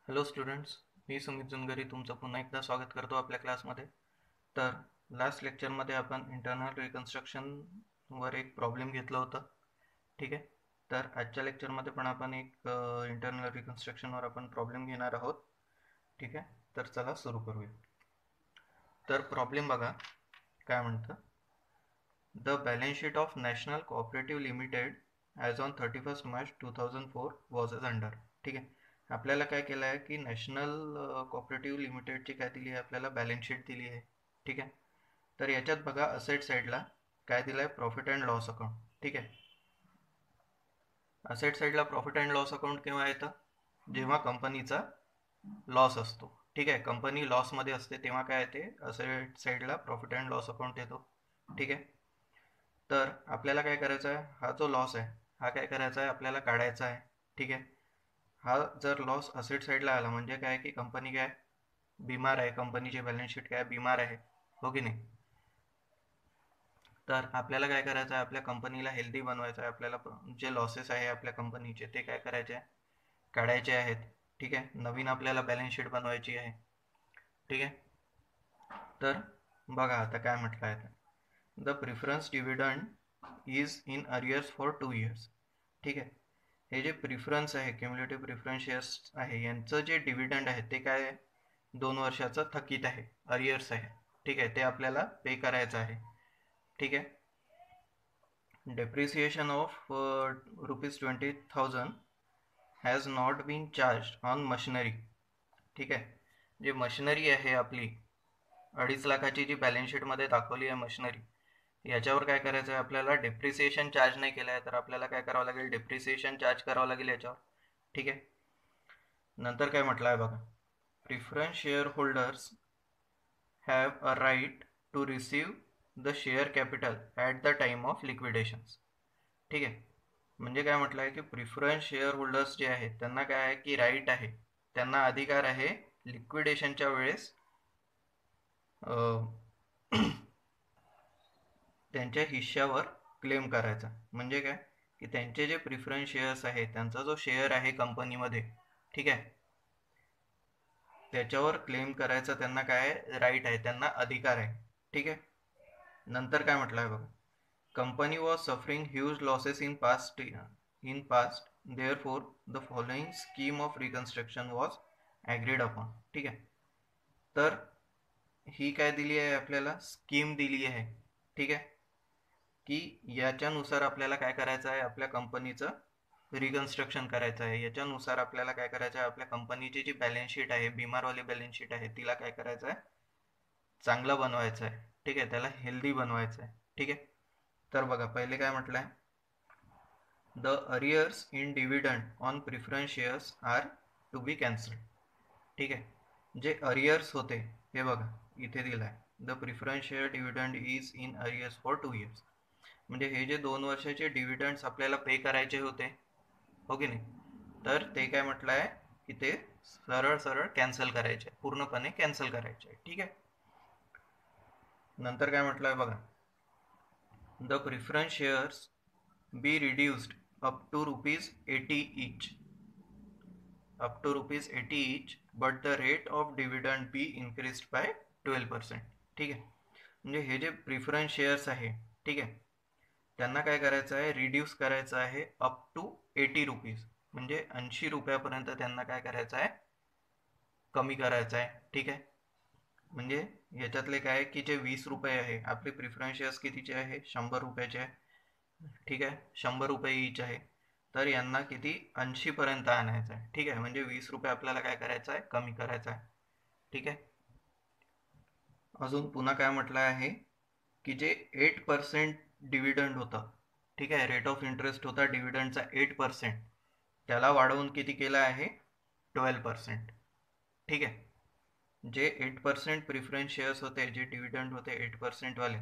Hello students, मी सुमित जुनगरी तुमचं पुन्हा एकदा स्वागत करतो आपल्या क्लासमध्ये. तर लास्ट लेक्चरमध्ये आपण इंटरनल रिकन्स्ट्रक्शनवर एक प्रॉब्लेम घेतलं होतं. ठीक आहे. तर आजच्या लेक्चरमध्ये पण आपण एक इंटरनल रिकन्स्ट्रक्शनवर आपण प्रॉब्लेम घेणार आहोत. ठीक आहे. तर चला सुरू करूया. तर प्रॉब्लेम बघा काय म्हणतं. The balance sheet of National Cooperative Limited as on 31 March 2004 was as under. ठीक आहे. आपल्याला काय केलं आहे की नॅशनल कोऑपरेटिव्ह लिमिटेडची काय दिली आहे, आपल्याला बॅलन्स शीट दिली आहे. ठीक आहे. तर याच्यात बघा असेट साईडला काय दिलं आहे, प्रॉफिट अँड लॉस अकाउंट. ठीक आहे. असेट साईडला प्रॉफिट अँड लॉस अकाउंट केव्हा येतं, जेव्हा कंपनीचा लॉस असतो. ठीक आहे. कंपनी लॉसमध्ये असते तेव्हा काय येते, असेट साईडला प्रॉफिट अँड लॉस अकाउंट येतो. ठीक आहे. तर आपल्याला काय करायचं आहे, हा जो लॉस आहे हा काय करायचा आहे, आपल्याला काढायचा आहे. ठीक आहे. हा जर लॉस असेट साईडला आला म्हणजे काय की कंपनी काय बिमार आहे, कंपनीची बॅलन्स शीट काय बिमार आहे, हो की नाही. तर आपल्याला काय करायचं आहे, आपल्या कंपनीला हेल्दी बनवायचं आहे. आपल्याला जे लॉसेस आहे आपल्या कंपनीचे ते काय करायचे आहे, काढायचे आहेत. ठीक आहे. नवीन आपल्याला बॅलन्स शीट बनवायची आहे. ठीक आहे. तर बघा आता काय म्हटलं आहे, the preference dividend is in arrears for 2 years. ठीक आहे. हे जे प्रिफरन्स आहे, क्युम्युलेटिव्ह प्रिफरन्स शेअर्स आहे, यांचं जे डिव्हिडंड आहे ते काय आहे, 2 वर्षाचं थकीत आहे, अरियर्स आहे. ठीक आहे. ते आपल्याला पे करायचं आहे. ठीक आहे. Depreciation of ₹20,000 has not been charge on machinery. ठीक आहे. जे मशिनरी आहे आपली 2.5 लाखाची जी बॅलन्स शीटमध्ये दाखवली आहे मशिनरी, याच्यावर काय करायचं आहे, आपल्याला डेप्रिसिएशन चार्ज नाही केलं आहे, तर आपल्याला काय करावं लागेल, डेप्रिसिएशन चार्ज करावं लागेल याच्यावर. ठीक आहे. नंतर काय म्हटलं आहे बघा, preference share holders have a right to receive the share capital at the time of liquidations. ठीक आहे. म्हणजे काय म्हटलं आहे की प्रिफरन्स शेअर होल्डर्स जे आहेत त्यांना काय आहे की राईट आहे, त्यांना अधिकार आहे लिक्विडेशनच्या वेळेस त्यांच्या हिश्श्यावर क्लेम करायचा. म्हणजे काय की त्यांचे जे प्रिफरन्स शेअर्स आहे, त्यांचा जो शेअर आहे कंपनीमध्ये, ठीक आहे, त्याच्यावर क्लेम करायचा त्यांना काय राईट आहे, त्यांना अधिकार आहे. ठीक आहे. नंतर काय म्हटलं आहे बघा, company was suffering huge losses in past therefore the following scheme of reconstruction was agreed upon. ठीक आहे. तर ही काय दिली आहे, आपल्याला स्कीम दिली आहे. ठीक आहे. की याच्यानुसार आपल्याला काय करायचं आहे, आपल्या कंपनीचं रिकन्स्ट्रक्शन करायचं आहे. याच्यानुसार आपल्याला काय करायचं आहे, आपल्या कंपनीची जी बॅलन्स शीट आहे, बिमारवाली बॅलन्स शीट आहे, तिला काय करायचं आहे, चांगलं बनवायचं आहे. ठीक आहे. त्याला हेल्दी बनवायचं आहे. ठीक आहे. तर बघा पहिले काय म्हटलं आहे, the arrears in dividend on preference shares are to be cancelled. ठीक आहे. जे अरियर्स होते हे बघा इथे दिलं आहे, the preference share dividend is in arrears for 2 years. म्हणजे हे जे 2 वर्षाचे डिव्हिडंड्स आपल्याला पे करायचे होते, हो की नाही, तर ते काय म्हटलं आहे की ते सरळ सरळ कॅन्सल करायचे, पूर्णपणे कॅन्सल करायचे. ठीक आहे. नंतर काय म्हटलं आहे बघा, the preference shares be reduced up to ₹80 each, up to ₹80 each, but the rate of dividend be increased by 12%. ठीक आहे. म्हणजे हे जे प्रिफरन्स शेअर्स आहे, ठीक आहे, त्यांना काय करायचं आहे, रिड्यूस करायचं आहे अप टू ₹80, म्हणजे ₹80 त्यांना काय करायचं आहे, कमी करायचं आहे. ठीक आहे. म्हणजे याच्यातले काय की जे ₹20 आहे, आपले प्रिफरन्स शेअर्स कितीचे आहे, ₹100 आहे. ठीक आहे. ₹100 इच आहे. तर यांना किती 80 पर्यंत आणायचं आहे. ठीक आहे. म्हणजे ₹20 आपल्याला काय करायचं आहे, कमी करायचं आहे. ठीक आहे. अजून पुन्हा काय म्हटलं आहे की जे 8% डिव्हिडंड होतं, ठीक आहे, रेट ऑफ इंटरेस्ट होता डिव्हिडंडचा 8%, त्याला वाढवून किती केलं आहे, 12%. ठीक आहे. जे 8% प्रिफरन्स शेअर्स होते, जे डिव्हिडंड होते 8% वाले,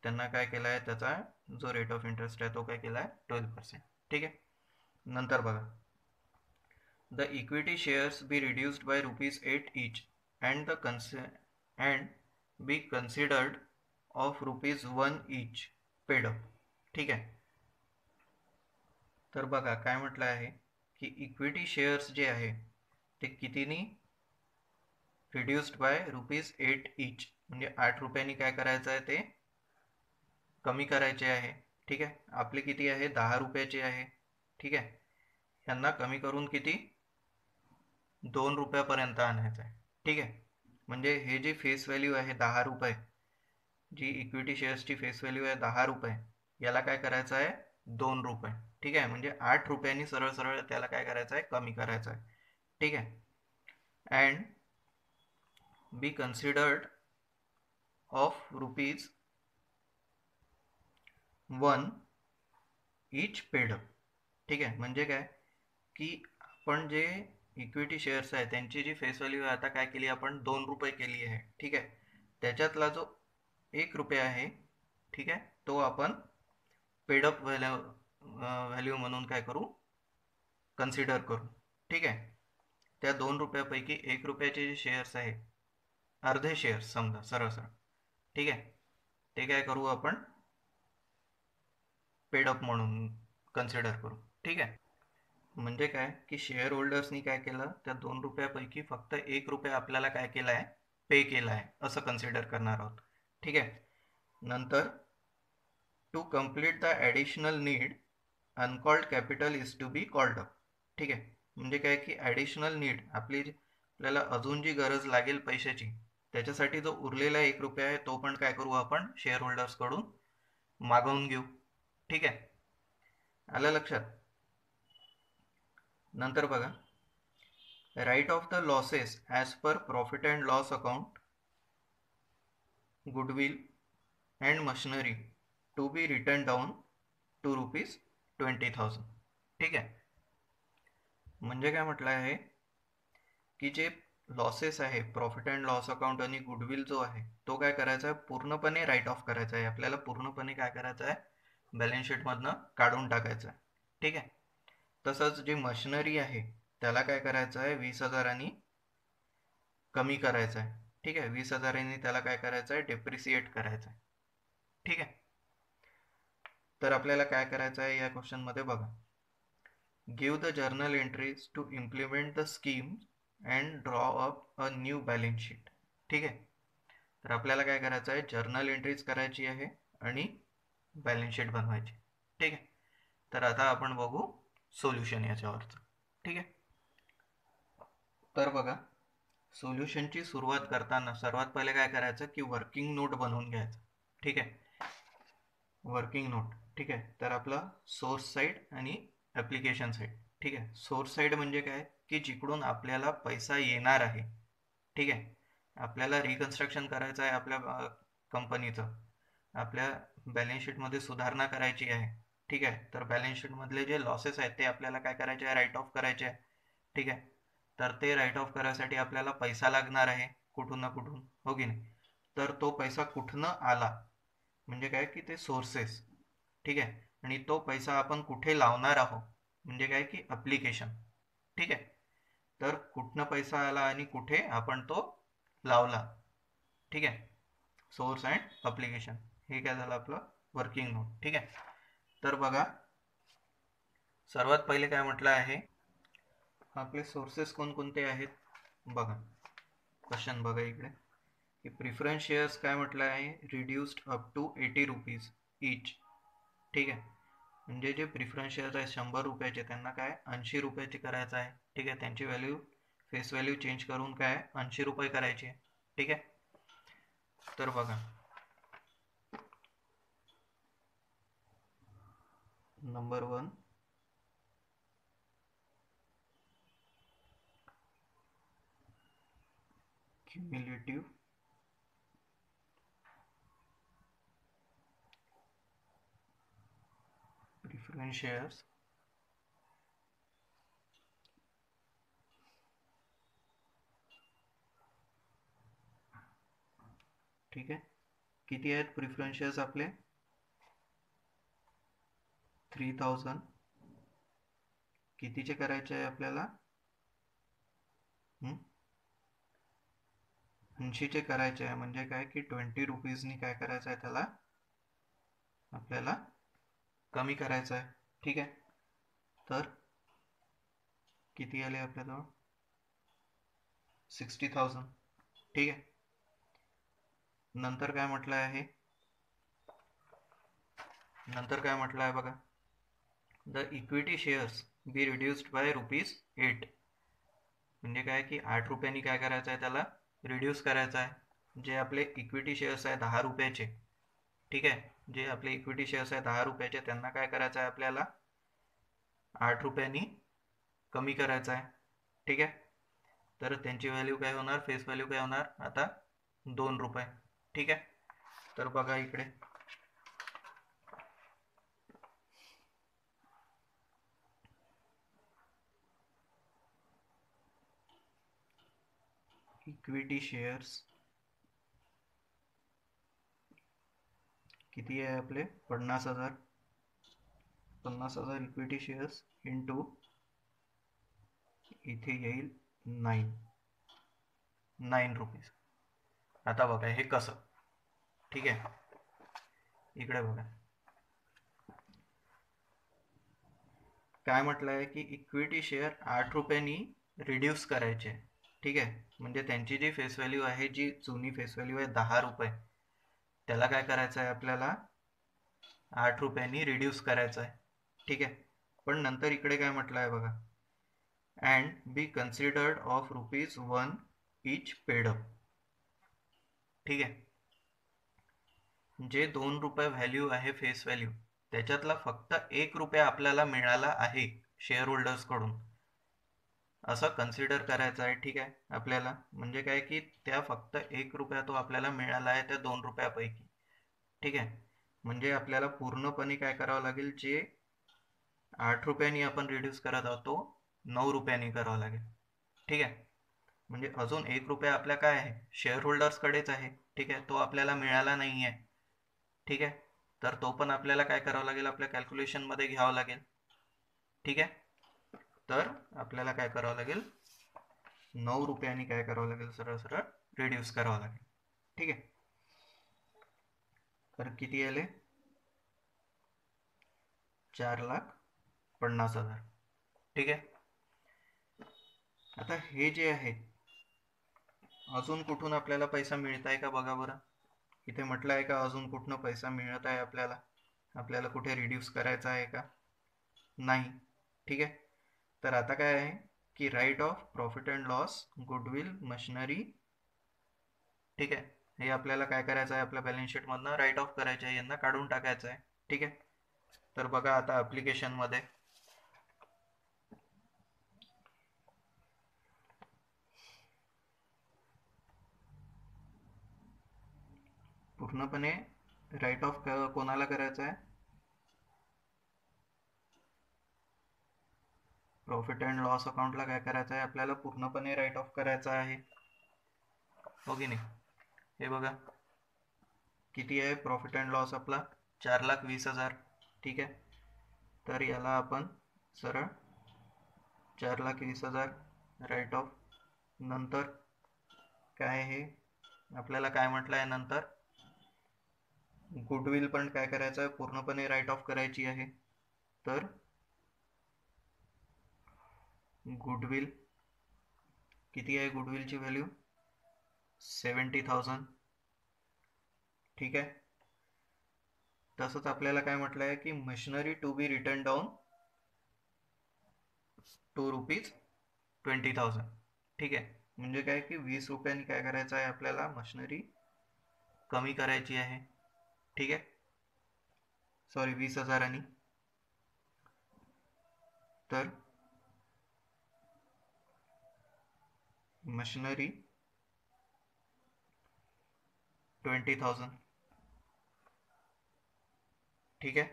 त्यांना काय केलं आहे, त्याचा जो रेट ऑफ इंटरेस्ट आहे तो काय केला आहे, 12%. ठीक आहे. नंतर बघा, the equity shares be reduced by ₹8 each and be considered of ₹1 each paid up. ठीक आहे. तर बघा काय म्हटलं आहे की इक्विटी शेअर्स जे आहे ते कितीनी रिड्युस्ड बाय ₹8 ईच, म्हणजे 8 रुपयांनी काय करायचं आहे ते कमी करायचे आहे. ठीक आहे, आपले किती आहे 10 रुपयाचे आहे. ठीक आहे, यांना कमी करून किती 2 रुपयापर्यंत आणायचं आहे. ठीक आहे, म्हणजे हे जे फेस व्हॅल्यू आहे 10 रुपये, जी इक्विटी शेअर्सची फेस व्हॅल्यू आहे 10 रुपये, याला काय करायचं आहे 2 रुपये. ठीक आहे, म्हणजे 8 रुपयांनी सरळ सरळ त्याला काय करायचं आहे कमी करायचं आहे. ठीक आहे, and be considered of ₹1 each paid up. ठीक आहे, म्हणजे काय की आपण जे इक्विटी शेअर्स आहे त्यांची जी फेस व्हॅल्यू आहे आता काय केली आपण 2 रुपये केली आहे. ठीक आहे, त्याच्यातला जो 1 रुपया आहे, ठीक आहे, तो आपण पेडअप व्हॅल्यू म्हणून काय करू कन्सिडर करू. ठीक आहे, त्या 2 रुपयापैकी 1 रुपयाचे जे शेअर्स आहे, अर्धे शेअर्स समजा सरळ सरळ, ठीक आहे, ते काय करू आपण पेडअप म्हणून कन्सिडर करू. ठीक आहे, म्हणजे काय की शेअर होल्डर्सनी काय केलं, त्या 2 रुपयापैकी फक्त 1 रुपया आपल्याला काय केला आहे पे केला आहे असं कन्सिडर करणार आहोत. ठीक आहे, नंतर to complete the additional need uncalled capital is to be called up. ठीक आहे, म्हणजे काय की ॲडिशनल नीड आपल्याला अजून जी गरज लागेल पैशाची, त्याच्यासाठी जो उरलेला 1 रुपया आहे तो पण काय करू आपण शेअर होल्डर्सकडून मागवून घेऊ. ठीक आहे, आलं लक्षात. नंतर बघा, write off the losses as per profit and loss account, goodwill and machinery to be written down to ₹20,000. ठीक आहे, म्हणजे काय म्हटलं आहे की जे लॉसेस आहे प्रॉफिट अँड लॉस अकाउंट आणि गुडविल जो आहे तो काय करायचा आहे पूर्णपणे राईट ऑफ करायचा आहे. आपल्याला पूर्णपणे काय करायचं आहे बॅलन्स शीटमधनं काढून टाकायचं आहे. ठीक आहे, तसंच जे मशिनरी आहे त्याला काय करायचं आहे 20,000 कमी करायचं आहे. ठीक आहे, 20,000 त्याला काय करायचं आहे डेप्रिसिएट करायचं आहे. ठीक आहे, तर आपल्याला काय करायचं आहे या क्वेश्चनमध्ये बघा, give the journal entries to implement the scheme and draw up a new balance sheet. ठीक आहे, तर आपल्याला काय करायचं आहे जर्नल एंट्रीज करायची आहे आणि बॅलन्स शीट बनवायची. ठीक आहे, तर आता आपण बघू सोल्युशन याच्यावरचं. ठीक आहे, तर बघा सोल्युशनची सुरुवात करताना सर्वात पहिले काय करायचं की वर्किंग नोट बनवून घ्यायचं. ठीक आहे, वर्किंग नोट. ठीक आहे, तर आपला सोर्स साईड आणि ॲप्लिकेशन साईड. ठीक आहे, सोर्स साईड म्हणजे काय की जिकडून आपल्याला पैसा येणार आहे. ठीक आहे, आपल्याला रिकन्स्ट्रक्शन करायचं आहे आपल्या कंपनीचं, आपल्या बॅलन्स शीटमध्ये सुधारणा करायची आहे. ठीक आहे, तर बॅलन्स शीटमधले जे लॉसेस आहेत ते आपल्याला काय करायचे आहे राईट ऑफ करायचे आहे. ठीक आहे, तर ते राईट ऑफ करायसाठी आपल्याला पैसा लागणार आहे कुठून ना कुठून, हो की नाही. तर तो पैसा कुठनं आला म्हणजे काय की ते सोर्सेस. ठीक आहे, आणि तो पैसा आपण कुठे लावणार आहोत म्हणजे काय की ॲप्लिकेशन. ठीक आहे, तर कुठनं पैसा आला आणि कुठे आपण तो लावला. ठीक आहे, सोर्स अँड ॲप्लिकेशन, हे काय झालं आपलं वर्किंग नोट. ठीक आहे, तर बघा सर्वात पहिले काय म्हटलं आहे आपले सोर्सेस कोणकोणते आहेत बघा. क्वेश्चन बघा इकडे की प्रिफरन्स शेअर्स काय म्हटलं आहे reduced up to 80 rupees each. ठीक आहे, म्हणजे जे प्रिफरन्स शेअर्स आहे 100 रुपयाचे त्यांना काय 80 रुपयाचे करायचं आहे. ठीक आहे, त्यांची व्हॅल्यू फेस व्हॅल्यू चेंज करून काय 80 रुपये करायची आहे. ठीक आहे, तर बघा नंबर 1 क्युम्युलेटिव्ह प्रिफरन्स शेअर्स ठीक आहे, किती आहेत प्रिफरन्स शेअर्स आपले 3000. कितीचे करायचे आहे आपल्याला 80चे करायचे आहे. म्हणजे काय की 20 रुपीजनी काय करायचं आहे त्याला आपल्याला कमी करायचं आहे. ठीक आहे, तर किती आले आपल्याजवळ 60,000. ठीक आहे. नंतर काय म्हटलं आहे, बघा, the equity shares be reduced by ₹8. म्हणजे काय की 8 रुपयांनी काय करायचं आहे, त्याला रिड्यूस करायचं आहे. जे आपले इक्विटी शेअर्स आहे 10 रुपयाचे, ठीक आहे, जे आपले इक्विटी शेअर्स आहे 10 रुपयाचे, त्यांना काय करायचं आहे आपल्याला 8 रुपयांनी कमी करायचं आहे. ठीक आहे. तर त्यांची व्हॅल्यू काय होणार, फेस व्हॅल्यू काय होणार आता 2 रुपये. ठीक आहे. तर बघा इकडे इक्विटी शेअर्स किती आहे आपले, 50,000. 50,000 इक्विटी शेअर्स इंटू इथे येईल 9 रुपीज. आता बघा हे कसं. ठीक आहे. इकडे बघा काय म्हटलं आहे की इक्विटी शेअर 8 रुपयांनी रिड्यूस करायचे. ठीक आहे. म्हणजे त्यांची जी फेस व्हॅल्यू आहे, जी जुनी फेस व्हॅल्यू आहे 10 रुपये, त्याला काय करायचं आहे आपल्याला 8 रुपयांनी रिड्यूस करायचं आहे. ठीक आहे. पण नंतर इकडे काय म्हटलं आहे बघा, and be considered of ₹1 each paid up. ठीक आहे. जे 2 रुपये व्हॅल्यू आहे फेस व्हॅल्यू, त्याच्यातला फक्त 1 रुपया आपल्याला मिळाला आहे शेअर होल्डर्स कडून, असं कन्सिडर करायचं आहे. ठीक आहे आपल्याला. म्हणजे काय की त्या फक्त 1 रुपया तो आपल्याला मिळाला आहे त्या 2 रुपयापैकी. ठीक आहे. म्हणजे आपल्याला पूर्णपणे काय करावं लागेल, जे 8 रुपयांनी आपण रिड्यूस करत आहोत तो 9 रुपयांनी करावं लागेल. ठीक आहे. म्हणजे अजून 1 रुपया आपल्या काय आहे, शेअर होल्डर्स कडेच आहे. ठीक आहे. तो आपल्याला मिळाला नाही आहे. ठीक आहे. तर तो पण आपल्याला काय करावं लागेल, आपल्या कॅल्क्युलेशन मध्ये घ्यावं लागेल. ठीक आहे. तर आपल्याला काय करावं लागेल, 9 रुपयांनी काय करावं लागेल, सरळ सरळ रिड्यूस करावं लागेल. ठीक आहे. तर किती आले, 4,50,000. ठीक आहे. आता हे जे आहे, अजून कुठून आपल्याला पैसा मिळत आहे का बघा बरं. इथे म्हटलं आहे का अजून कुठनं पैसा मिळत आहे आपल्याला, आपल्याला कुठे रिड्यूस करायचा आहे का, नाही. ठीक आहे. तर आता काय आहे की write off profit and loss, goodwill, machinery. ठीक आहे. हे आपल्याला काय करायचं आहे, आपल्या बॅलन्स शीट मधनं राईट ऑफ करायचं आहे, यांना काढून टाकायचं आहे. ठीक आहे. तर बघा आता ऍप्लिकेशन मध्ये पूर्णपणे राईट ऑफ कोणाला करायचं आहे, प्रॉफिट अँड लॉस अकाउंटला काय करायचं आहे आपल्याला, पूर्णपणे राईट ऑफ करायचं आहे. हो की नाही. हे बघा किती आहे प्रॉफिट अँड लॉस आपला, 4,20,000. ठीक आहे. तर याला आपण सरळ 4,20,000 राईट ऑफ. नंतर काय आहे आपल्याला, काय म्हटलं आहे नंतर, गुडविल पण काय करायचं आहे, पूर्णपणे राईट ऑफ करायची आहे. तर गुडविल किती आहे, गुडविलची व्हॅल्यू 70,000. ठीक आहे. तसंच आपल्याला काय म्हटलं आहे की machinery to be written down ₹20,000. ठीक आहे. म्हणजे काय की 20 रुपयांनी काय करायचं आहे आपल्याला, मशिनरी कमी करायची आहे. ठीक आहे. सॉरी, 20,000. तर मशिनरी 20,000. ठीक आहे.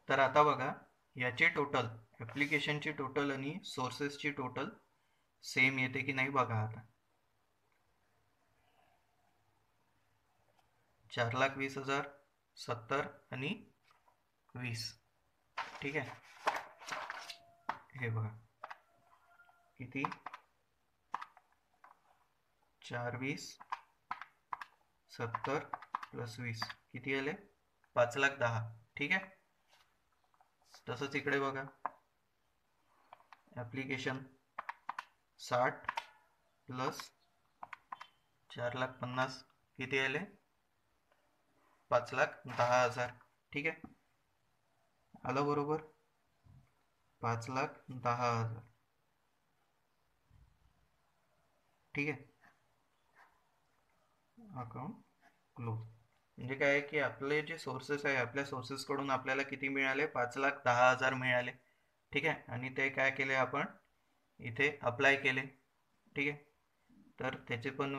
तर आता बघा याचे टोटल, ॲप्लिकेशनची टोटल आणि सोर्सेसची टोटल सेम येते की नाही बघा आता. 4,20,000, 70 आणि 20. ठीक आहे. हे बघा किती, 4,20, 70 + 20 किती आले, 5,10,000. ठीक आहे. तसंच इकडे बघा ॲप्लिकेशन 60 प्लस 4,50,000 किती आले? 5,10,000. ठीक आहे, आलं बरोबर? 5,10,000. ठीक आहे, अकाउंट क्लोज. म्हणजे काय आहे की आपले जे सोर्सेस आहे, आपल्या सोर्सेसकडून आपल्याला किती मिळाले? 5,10,000 मिळाले. ठीक आहे, आणि ते काय केले आपण इथे अप्लाय केले. ठीक आहे, तर त्याचे पण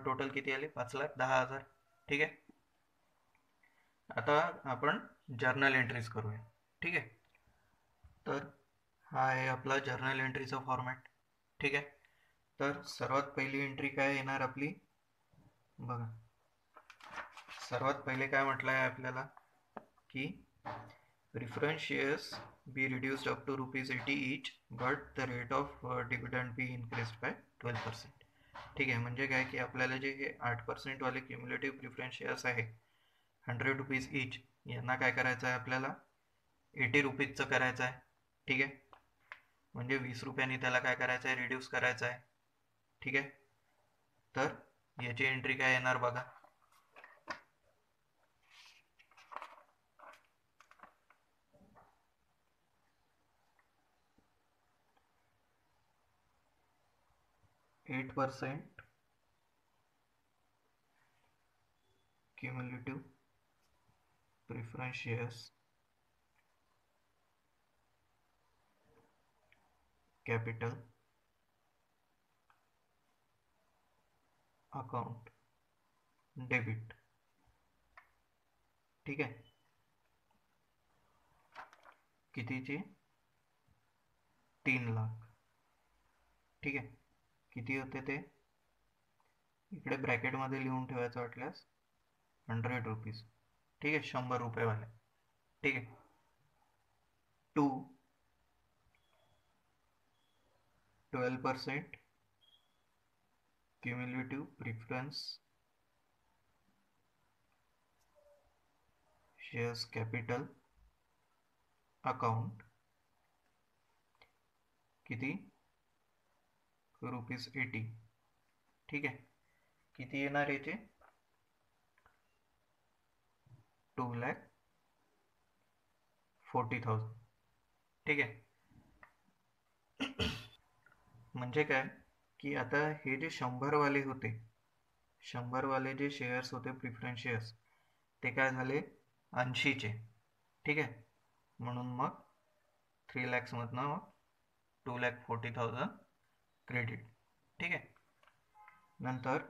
टोटल किती आले? 5,10,000. ठीक आहे, आता आपण जर्नल एंट्रीज करूया. ठीक आहे, तर हा आहे आपला जर्नल एंट्रीचा फॉर्मॅट. ठीक आहे, तर सर्वात पहिली एंट्री काय येणार आपली? बघा, सर्वात पहिले काय म्हटलं आहे आपल्याला की preference shares be reduced up to ₹80 each but the rate of dividend be increased by 12%. ठीक आहे, म्हणजे काय की आपल्याला जे हे 8% वाले क्युम्युलेटिव्ह प्रिफरन्स शेअर्स आहे ₹100 इच, यांना काय करायचं आहे आपल्याला? ₹80 करायचं आहे. ठीक आहे, म्हणजे 20 रुपयांनी त्याला काय करायचं आहे? रिड्यूस करायचं आहे. ठीक आहे, तर याची एंट्री काय येणार बघा. %8 cumulative preference shares capital account debit. ठीक आहे, कितीची? 3 लाख. ठीक आहे, किती होते ते इकडे ब्रॅकेटमध्ये लिहून ठेवायचं वाटल्यास ₹100. ठीक आहे, 100 रुपयेवाले. ठीक आहे, to 12% cumulative preference shares capital account किती? ₹80. ठीक आहे, किती येणार याचे? 2,40,000. ठीक आहे, म्हणजे काय की आता हे जे 100 वाले होते, 100 वाले जे शेअर्स होते प्रिफरन्स शेअर्स, ते काय झाले 80चे. ठीक आहे, म्हणून मग 3 लॅक्समधनं मग 2,40,000 क्रेडिट. ठीक आहे, नंतर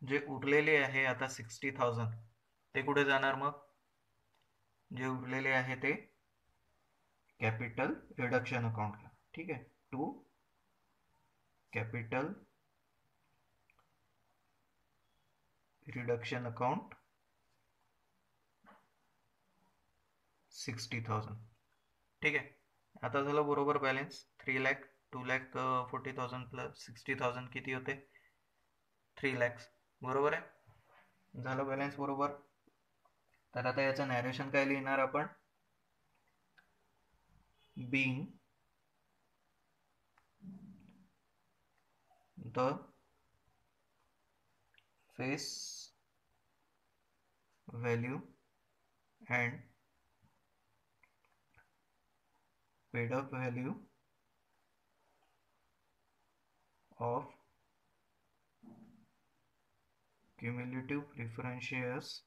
जे उरलेले आहे आता 60,000 ते कुठे जाणार? मग जे उरलेले आहे ते कॅपिटल रिडक्शन अकाउंटला. ठीक आहे, टू कॅपिटल रिडक्शन अकाउंट 60,000. ठीक आहे, आता झालं बरोबर बॅलन्स. 3 लाख 2,40,000 प्लस 60,000 किती होते? 3 लॅक्स. बरोबर आहे, झालं बॅलन्स बरोबर. तर आता याचं नॅरेशन काय लिहिणार आपण? being the face value and paid up value of cumulative preference shares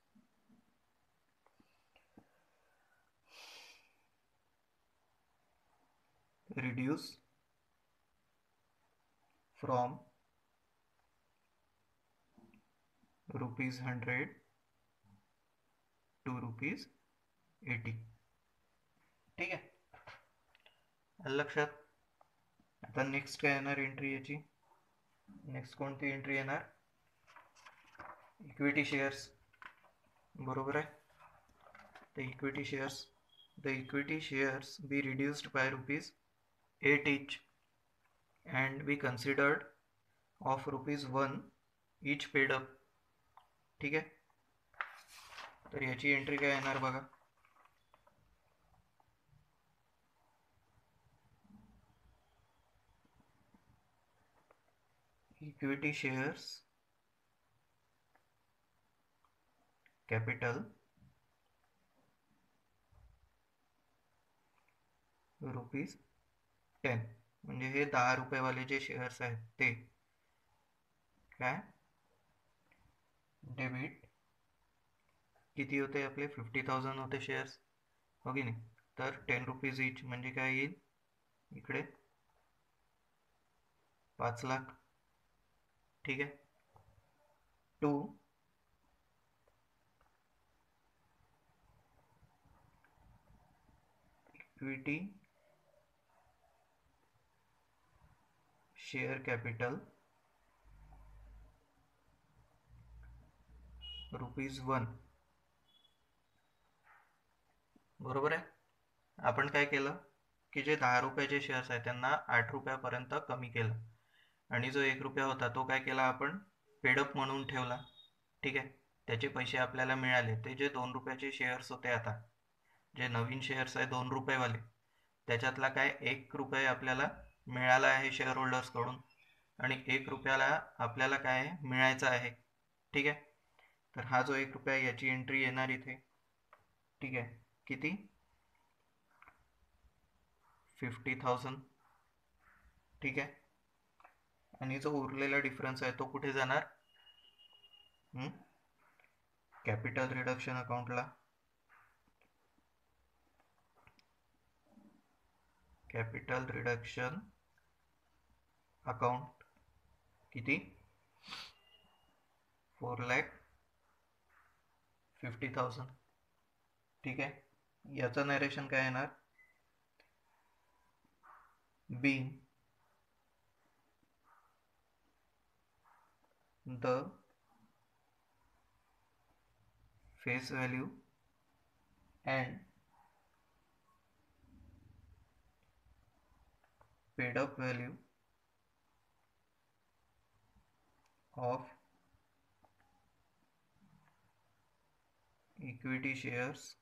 reduce from ₹100 to ₹80. ठीक आहे, लक्षात. आता नेक्स्ट काय येणार एंट्री याची? नेक्स्ट कोणती एंट्री येणार? Equity shares. बरोबर आहे, the equity shares be reduced by ₹8 each and be considered of ₹1 each paid up. ठीक आहे, तर याची एंट्री काय येणार बघा. इक्विटी शेअर्स कॅपिटल ₹10, म्हणजे हे 10 रुपयेवाले जे शेअर्स आहेत ते काय डेबिट किती होते आपले 50,000 होते शेअर्स, हो की नाही. तर 10 रुपीज इच म्हणजे काय येईल इकडे 5 लाख. ठीक आहे. To equity share capital ₹1. बरोबर आहे. आपण काय केलं की जे 10 रुपयाचे शेअर्स आहेत त्यांना 8 रुपयापर्यंत कमी केलं, आणि जो 1 रुपया होता तो काय केला आपण पेडअप म्हणून ठेवला. ठीक आहे. त्याचे पैसे आपल्याला मिळाले. ते जे 2 रुपयाचे शेअर्स होते, आता जे नवीन शेअर्स आहे 2 रुपयेवाले, त्याच्यातला काय 1 रुपये आपल्याला मिळाला आहे शेअर होल्डर्सकडून, आणि 1 रुपयाला आपल्याला काय मिळायचा आहे. ठीक आहे. तर हा जो 1 रुपया याची एंट्री येणार इथे. ठीक आहे. किती 50,000. ठीक आहे. आणि जो उरलेला डिफरन्स आहे तो कुठे जाणार कॅपिटल रिडक्शन अकाउंटला. कॅपिटल रिडक्शन अकाउंट किती 4,50,000. ठीक आहे. याचं नरेशन काय येणार being the face value and paid up value of equity shares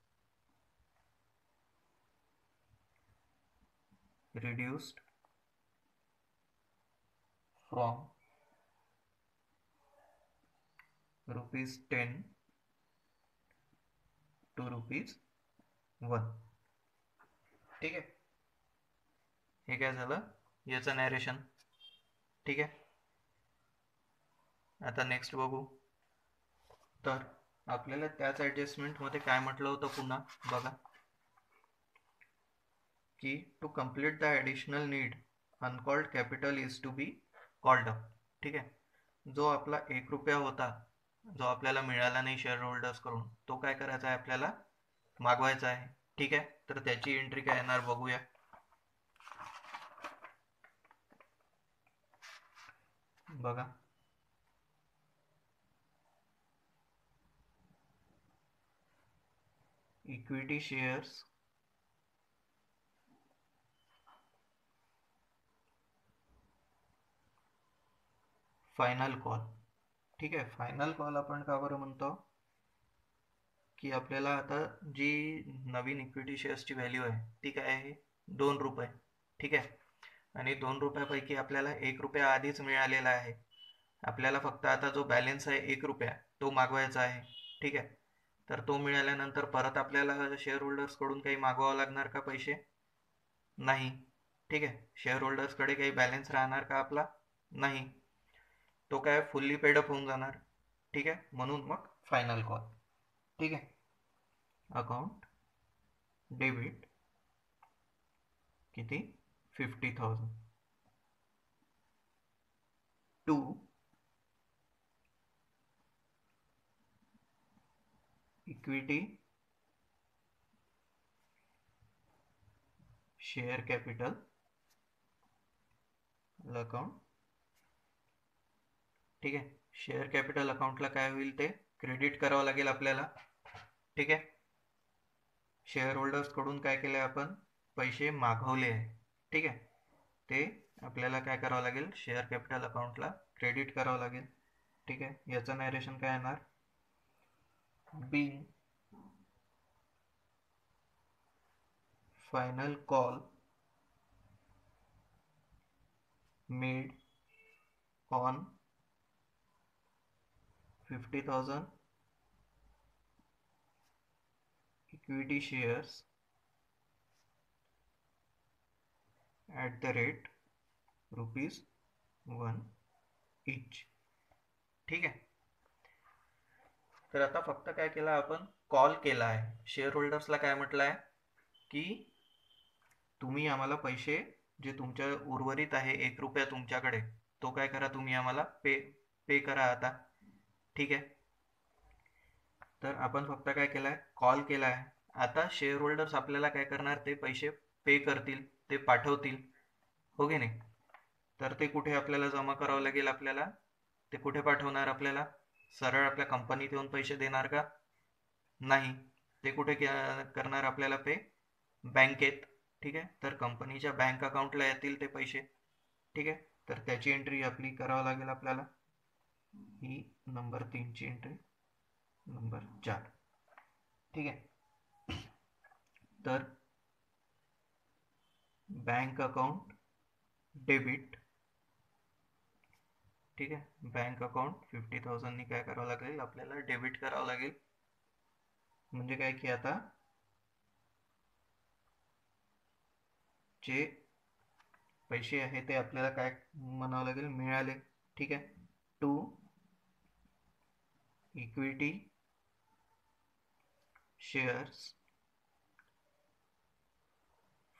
reduced from ₹10 to ₹1. ठीक आहे. हे काय झालं याचं नॅरेशन. ठीक आहे. आता नेक्स्ट बघू. तर आपल्याला त्याच ॲडजस्टमेंटमध्ये काय म्हटलं होतं पुन्हा बघा, की to complete the additional need uncalled capital is to be called up. ठीक आहे. जो आपला 1 रुपया होता, जो आपल्याला मिळाला नाही शेअर होल्डर्स कडून, तो काय करायचा आहे आपल्याला मागवायचा आहे. ठीक आहे. तर त्याची एंट्री काय येणार बघूया. बघा, इक्विटी शेअर्स फायनल कॉल. ठीक आहे. फायनल कॉल आपण का बरं म्हणतो, की आपल्याला आता जी नवीन इक्विटी शेअर्सची व्हॅल्यू आहे ती काय आहे 2 रुपये. ठीक आहे. आणि 2 रुपयापैकी आपल्याला 1 रुपया आधीच मिळालेला आहे. आपल्याला फक्त आता जो बॅलन्स आहे 1 रुपया तो मागवायचा आहे. ठीक आहे. तर तो मिळाल्यानंतर परत आपल्याला शेअर होल्डर्सकडून काही मागवावं लागणार का पैसे? नाही. ठीक आहे. शेअर होल्डर्सकडे काही बॅलन्स राहणार का आपला? नाही. तो काय फुल्ली पेडअप होऊन जाणार. ठीक आहे. म्हणून मग फायनल कॉल. ठीक आहे. अकाउंट डेबिट किती 50,000 to equity share capital account. ठीक आहे. शेअर कॅपिटल अकाउंटला काय होईल ते क्रेडिट करावं लागेल आपल्याला. ठीक आहे. शेअर होल्डर्स कडून काय केले आपण पैसे मागवले आहे. ठीक आहे. ते आपल्याला काय करावं लागेल शेअर कॅपिटल अकाउंटला क्रेडिट करावं लागेल. ठीक आहे. याचं नॅरेशन काय येणार being final call made on 50,000 equity shares at the rate ₹1 each. ठीक आहे. तर आता फक्त काय केलं आपण, कॉल केला आहे शेअर होल्डर्सला. काय म्हटलं आहे की तुम्ही आम्हाला पैसे जे तुमच्या उर्वरित आहे ₹1 तुमच्याकडे, तो काय करा, तुम्ही आम्हाला पे करा आता. ठीक आहे. तर आपण फक्त काय केलं आहे, कॉल केला आहे. आता शेअर होल्डर्स आपल्याला काय करणार, ते पैसे पे करतील, ते पाठवतील, हो की नाही. तर ते कुठे आपल्याला जमा करावं लागेल, आपल्याला ते कुठे पाठवणार, आपल्याला सरळ आपल्या कंपनीत येऊन पैसे देणार का, नाही. ते कुठे करणार आपल्याला पे, बँकेत. ठीक आहे. तर कंपनीच्या बँक अकाउंटला येतील ते पैसे. ठीक आहे. तर त्याची एंट्री आपली करावं लागेल आपल्याला, ही नंबर 3ची एंट्री, नंबर 4. ठीक आहे. तर बँक अकाउंट डेबिट. ठीक आहे. बँक अकाउंट 50,000 काय करावं लागेल, आपल्याला डेबिट करावं लागेल. म्हणजे काय की आता जे पैसे आहे ते आपल्याला काय म्हणावं लागेल, मिळाले. ठीक आहे. To equity shares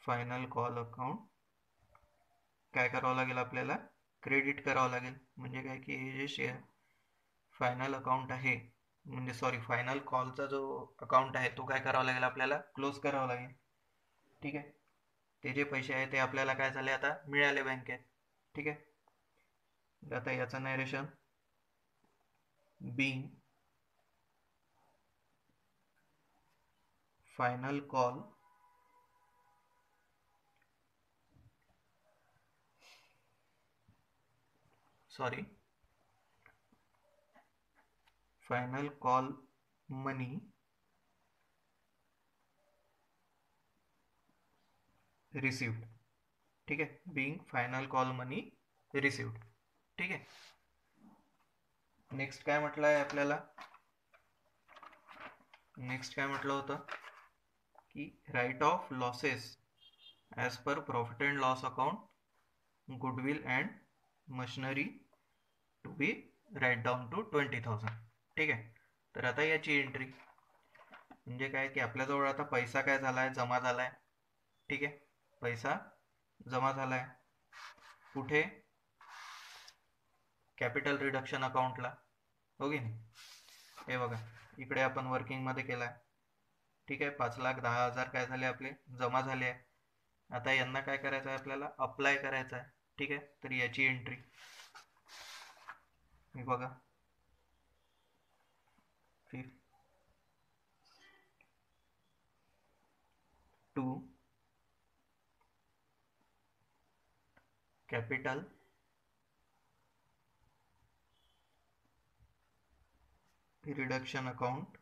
final call account काय करावं लागेल, आपल्याला क्रेडिट करावं लागेल. म्हणजे काय की हे जे शेअर फायनल अकाउंट आहे, म्हणजे सॉरी, फायनल कॉलचा जो अकाउंट आहे तो काय करावा लागेल, आपल्याला क्लोज करावा लागेल. ठीक आहे. ते जे पैसे आहे ते आपल्याला काय झाले, आता मिळाले बँकेत. ठीक आहे. आता याचं narration, being final call final call money received. ठीक आहे. Being final call money received. ठीक आहे. नेक्स्ट काय म्हटलं आहे आपल्याला, नेक्स्ट काय म्हटलं होतं की write off losses as per profit and loss account, goodwill and machinery to be write down to 20,000. ठीक आहे. तर आता याची एंट्री म्हणजे काय की आपल्याजवळ आता पैसा काय झाला आहे, जमा झाला आहे. ठीक आहे. पैसा जमा झाला आहे कुठे, कॅपिटल रिडक्शन अकाउंटला, हो की नाही. हे बघा, इकडे आपण वर्किंगमध्ये केला आहे. ठीक आहे. 5,10,000 काय झाले, आपले जमा झाले आहे. आता यांना काय करायचं आहे, आपल्याला अप्लाय करायचं आहे. ठीक आहे. तर याची एंट्री हे बघा, 2 कॅपिटल रिडक्शन अकाउंट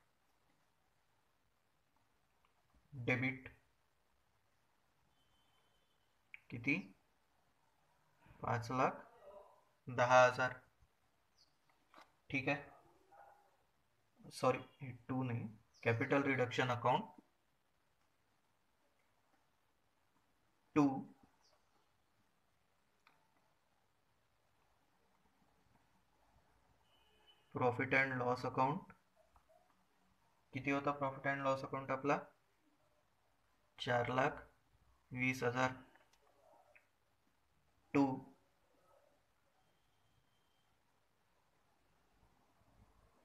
डेबिट, किती, 5,10,000. ठीक आहे. सॉरी, 2 नाही, capital reduction account 2 profit and loss account. किती होता प्रॉफिट अँड लॉस अकाउंट आपला, 4,20,000. 2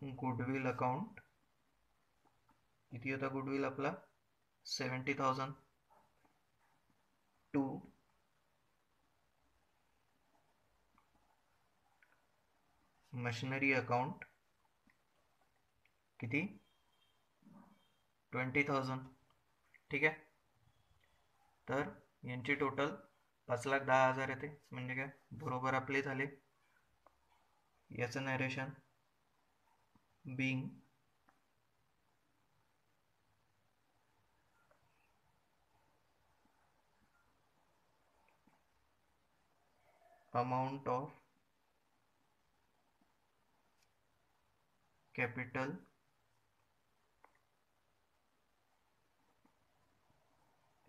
गुडविल अकाउंट. किती होता गुडविल आपला, 70,000. 2 मशिनरी अकाउंट, किती, 20,000. ठीक आहे. तर यांची टोटल 5,10,000 येते. म्हणजे काय, बरोबर आपले झाले. याचं narration, being amount of capital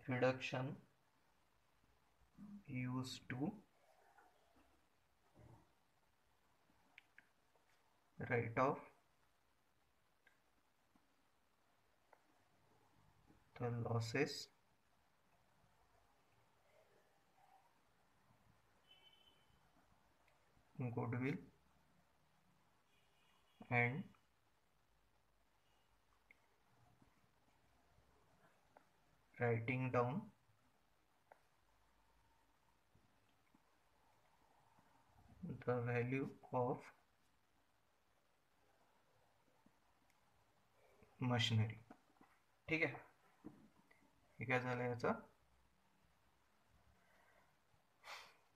reduction used to write off the losses goodwill and writing down the value of machinery. ठीक आहे, हे काय झालं याचं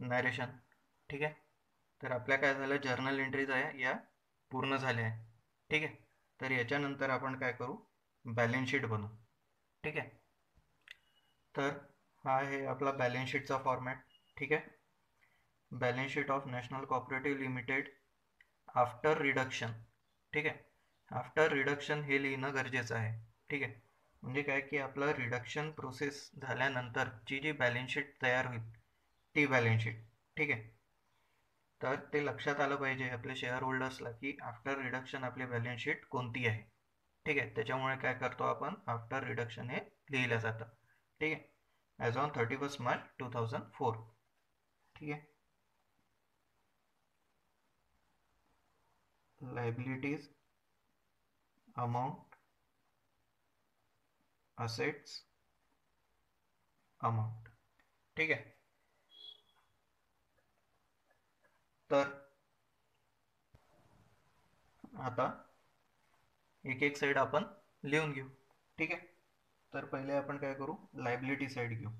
नरेशन. ठीक आहे, तर आपल्या काय झालं जर्नल एंट्रीज आहे या पूर्ण झाल्या आहे. ठीक आहे, तर याच्यानंतर आपण काय करू बॅलन्स शीट बनवू. ठीक आहे, तर हा आहे आपला बॅलन्स शीटचा फॉर्मॅट. ठीक आहे, balance sheet of National Cooperative limited after reduction. ठीक आहे, आफ्टर रिडक्शन हे लिहिणं गरजेचं आहे. ठीक आहे, म्हणजे काय की आपलं रिडक्शन प्रोसेस झाल्यानंतरची जी बॅलन्स शीट तयार होईल ती बॅलन्स शीट. ठीक आहे, तर ते लक्षात आलं पाहिजे आपल्या शेअर होल्डर्सला की आफ्टर रिडक्शन आपली बॅलन्स शीट कोणती आहे. ठीक आहे, त्याच्यामुळे काय करतो आपण आफ्टर रिडक्शन हे लिहिलं जातं. ठीक आहे, ॲज ऑन 31 मार्च 2004. ठीक आहे, लायबिलिटीज अमाउंट असेट्स अमाउंट. ठीक आहे, तर आता एक एक साईड आपण लिहून घेऊ. ठीक आहे, तर पहिले आपण काय करू लायबिलिटी साईड घेऊ.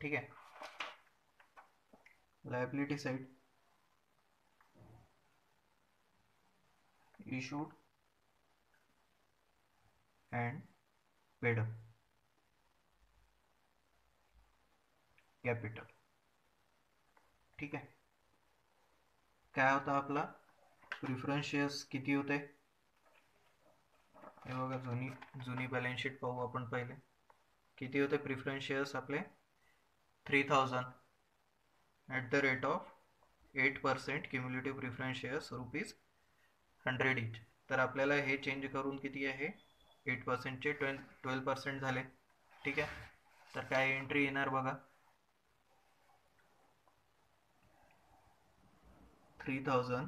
ठीक आहे, liability side issued and paid up capital. ठीक आहे, काय होता आपला प्रिफरन्स शेअर्स किती होते हे बघा जुनी बॅलन्स शीट पाहू आपण पहिले. किती होते प्रिफरन्स शेअर्स आपले 3000 at the rate of 8% cumulative preference shares ₹100 इच. तर आपल्याला हे चेंज करून किती आहे 8%चे 12% झाले. ठीक आहे, तर काय एंट्री येणार बघा 3000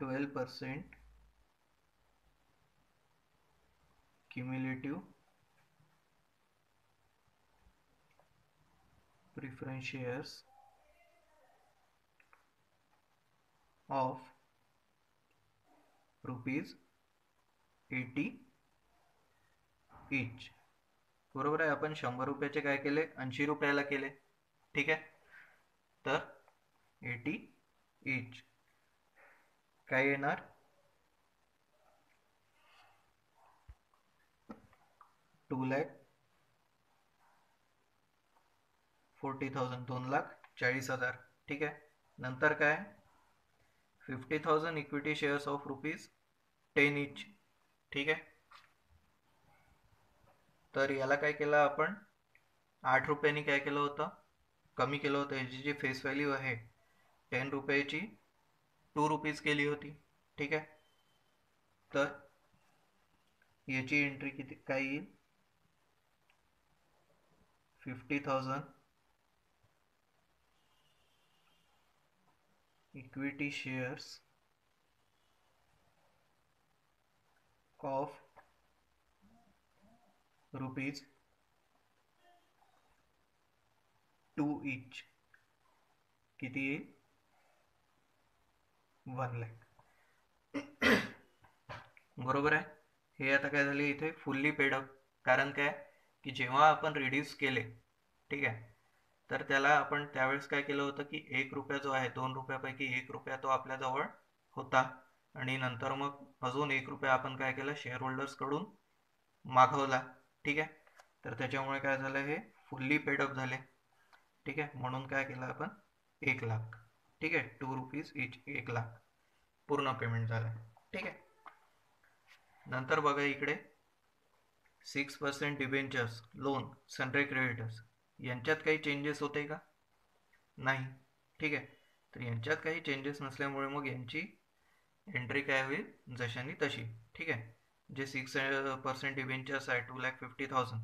12% cumulative preference shares of ₹80 each. बरोबर आहे, आपण 100 रुपयाचे काय केले 80 रुपयाला केले. ठीक आहे, तर 80 each काय येणार 2,40,000 2,40,000. ठीक आहे, नंतर काय 50,000 इक्विटी शेअर्स ऑफ ₹10 इच. ठीक आहे, तर याला काय केलं आपण 8 रुपयांनी काय केलं होतं कमी केलं होतं. याची जी फेस व्हॅल्यू आहे 10 रुपयाची 2 रुपीज केली होती. ठीक आहे, तर याची एंट्री किती काय येईल 50,000 इक्विटी शेअर्स ऑफ ₹2 इच किती येईल 1 लाख. बरोबर आहे, हे आता काय झाले इथे फुल्ली पेडअप. कारण काय की जेव्हा आपण रिड्यूस केले ठीक आहे तर त्याला आपण त्यावेळेस काय केलं होतं की 1 रुपया जो आहे 2 रुपयापैकी 1 रुपया तो आपल्याजवळ होता आणि नंतर मग अजून 1 रुपया आपण काय केलं शेअर होल्डर्सकडून मागवला. ठीक आहे, तर त्याच्यामुळे काय झालं हे फुल्ली पेडअप झाले. ठीक आहे, म्हणून काय केलं आपण 1 लाख. ठीक आहे, 2 रुपीज इच, 1 लाख पूर्ण पेमेंट झालं. ठीक आहे. नंतर बघा इकडे 6% डिबेंचर्स, लोन, सनरे क्रेडिटर्स यांच्यात काही चेंजेस होते का? नाही. ठीक आहे. तर यांच्यात काही चेंजेस नसल्यामुळे मग यांची एंट्री काय होईल जशानी तशी. ठीक आहे. जे 6% डिबेंचर्स आहे 2,50,000,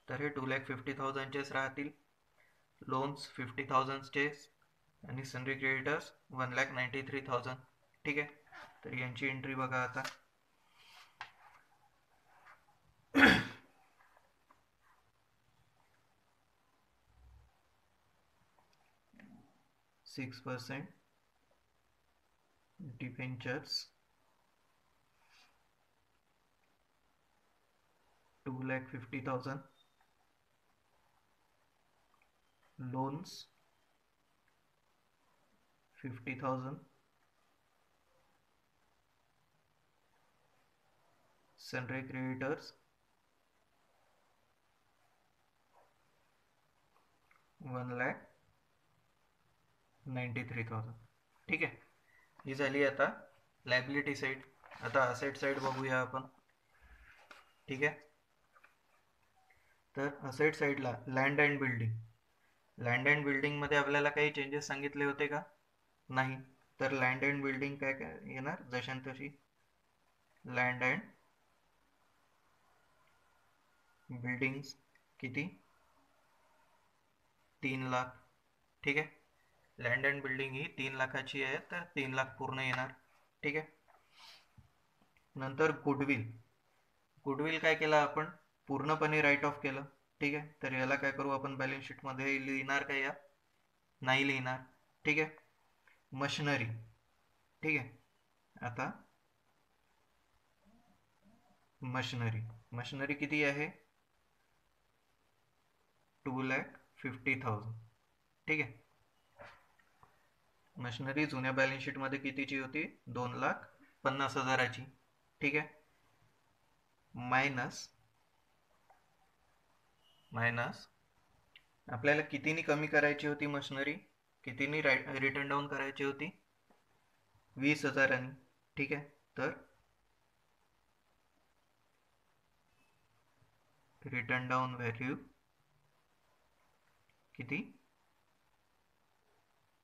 तर हे 2,50,000चेच राहतील. लोन्स 50,000चे आणि सनरी क्रेडिटर्स 1,93,000. ठीक आहे. तर यांची एंट्री बघा आता. 6% डिबेंचर्स 2,50,000, लोन्स 50,000, सनरे क्रेडिटर्स 1,93,000. ठीक आहे. ही झाली आता लायबिलिटी साईड. आता असेट साईड बघूया आपण. ठीक आहे. तर असेट साईडला land and building. Land and बिल्डिंगमध्ये आपल्याला काही चेंजेस सांगितले होते का? नाही. तर लँड अँड बिल्डिंग काय काय येणार जशान तशी. लँड अँड बिल्डिंग्स किती? 3 लाख. ठीक आहे. लँड अँड बिल्डिंग ही 3 लाखाची आहे, तर 3 लाख पूर्ण येणार. ठीक आहे. नंतर गुडविल. गुडविल काय केलं आपण? पूर्णपणे राईट ऑफ केलं. ठीक आहे. तर याला काय करू आपण बॅलन्स शीटमध्ये लिहिणार का या? नाही लिहिणार. ठीक आहे. मशिनरी. ठीक आहे. आता मशिनरी किती आहे? 2,50,000. ठीक आहे. मशिनरी जुन्या बॅलन्स शीटमध्ये कितीची होती? 2,50,000ची. ठीक आहे. मायनस आपल्याला कितीनी कमी करायची होती मशिनरी? कितीनी रिटर्न डाऊन करायची होती? 20,000. ठीक आहे. तर रिटर्न डाऊन व्हॅल्यू किती?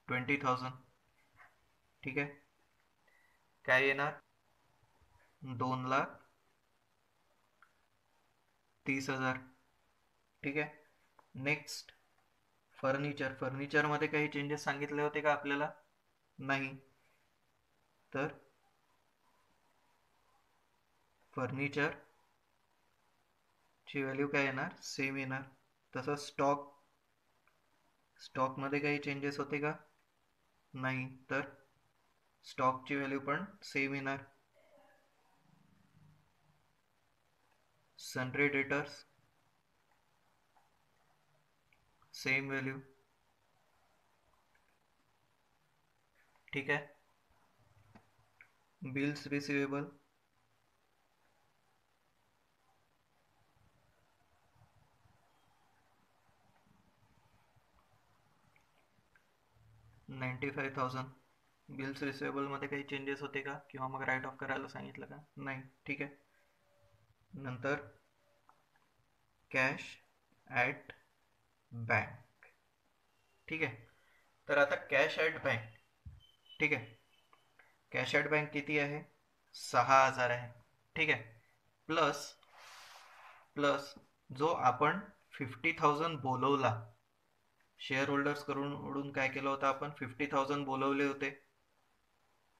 20,000. ठीक आहे. काय येणार? 2,30,000. ठीक आहे. नेक्स्ट फर्निचरमध्ये काही चेंजेस सांगितले होते का आपल्याला? नाही. तर फर्निचर ची व्हॅल्यू काय येणार? सेम येणार. तसं स्टॉकमध्ये काही चेंजेस होते का? नाही. तर स्टॉकची व्हॅल्यू पण सेम येणार. सनरे डेटर्स सेम व्हॅल्यू. ठीक आहे. Bills receivable 95,000. बिल्स रिसिवेबलमध्ये काही चेंजेस होते का? किंवा मग राईट ऑफ करायला सांगितलं का? नाही. ठीक आहे. नंतर कॅश ॲट बँक. ठीक आहे. तर आता कॅश ॲट बँक. ठीक आहे. कॅश ॲट बँक किती आहे? 6,000 आहे. ठीक आहे. प्लस जो आपण 50,000 बोलवला, शेअर होल्डर्स कडून काय केलं होतं आपण? 50,000 बोलवले होते,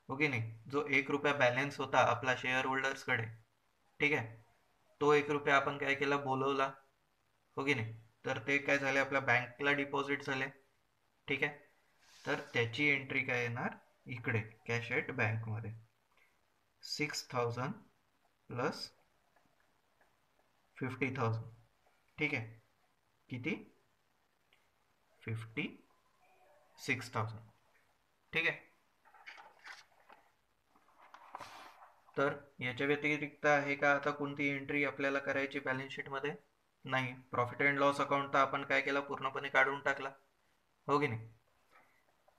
हो की नाही? जो 1 रुपया बॅलन्स होता आपला शेअर होल्डर्सकडे. ठीक आहे. तो 1 रुपया आपण काय केला? बोलवला, हो की नाही? तर ते काय झाले? आपल्या बँकला डिपॉझिट झाले. ठीक आहे. तर त्याची एंट्री काय येणार? इकडे कॅश ॲट बँकमध्ये 6,000 प्लस 50,000. ठीक आहे. किती? 56,000. ठीक आहे. तर याच्या व्यतिरिक्त आहे का आता कोणती एंट्री आपल्याला करायची बॅलन्स शीटमध्ये? नाही. प्रॉफिट अँड लॉस अकाउंट तर आपण काय केला? पूर्णपणे काढून टाकला, हो की नाही?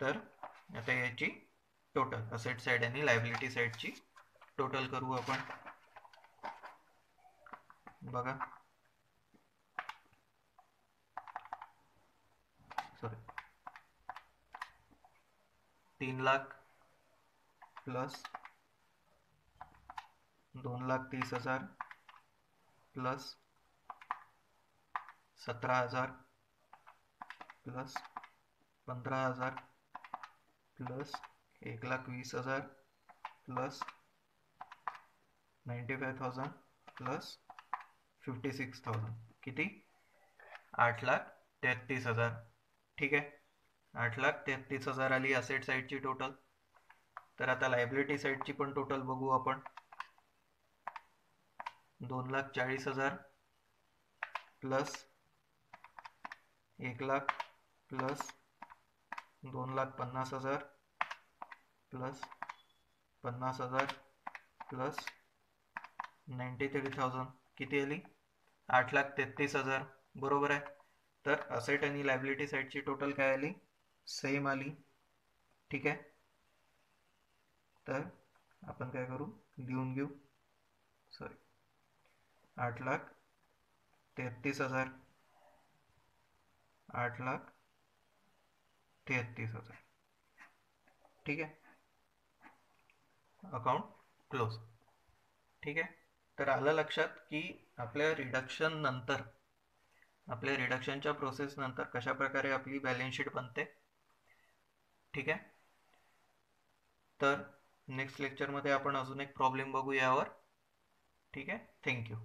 तर आता याची टोटल असेट साइड आणि लायबिलिटी साइडची टोटल करू आपण. बघा, sorry, 3 lakh plus 2,30,000 plus 17,000 plus 15,000 plus 1,20,000 plus 95,000 plus 56,000 किती? 8,33,000. ठीक आहे, 8,33,000 आली असेट साइडची टोटल. तर आता लायबिलिटी साइडची पण टोटल बघू आपण. 2,40,000 प्लस 1,00,000 प्लस 2,50,000 प्लस 50,000 प्लस 93,000 किती आली? 8,33,000. बरोबर आहे. तर असेट आणि लायबिलिटी साइडची टोटल काय आली? सेम आली. ठीक आहे, तर आपण काय करू, लिहून घेऊ. सॉरी, 8,33,000, 8,33,000. ठीक आहे, अकाउंट क्लोज. ठीक आहे, तर आलं लक्षात की आपल्या रिडक्शन नंतर, आपल्या रिडक्शनच्या प्रोसेस नंतर कशा प्रकारे आपली बॅलन्स शीट बनते. ठीक आहे, तर नेक्स्ट लेक्चरमध्ये आपण अजून एक प्रॉब्लेम बघू यावर. ठीक आहे, थँक्यू.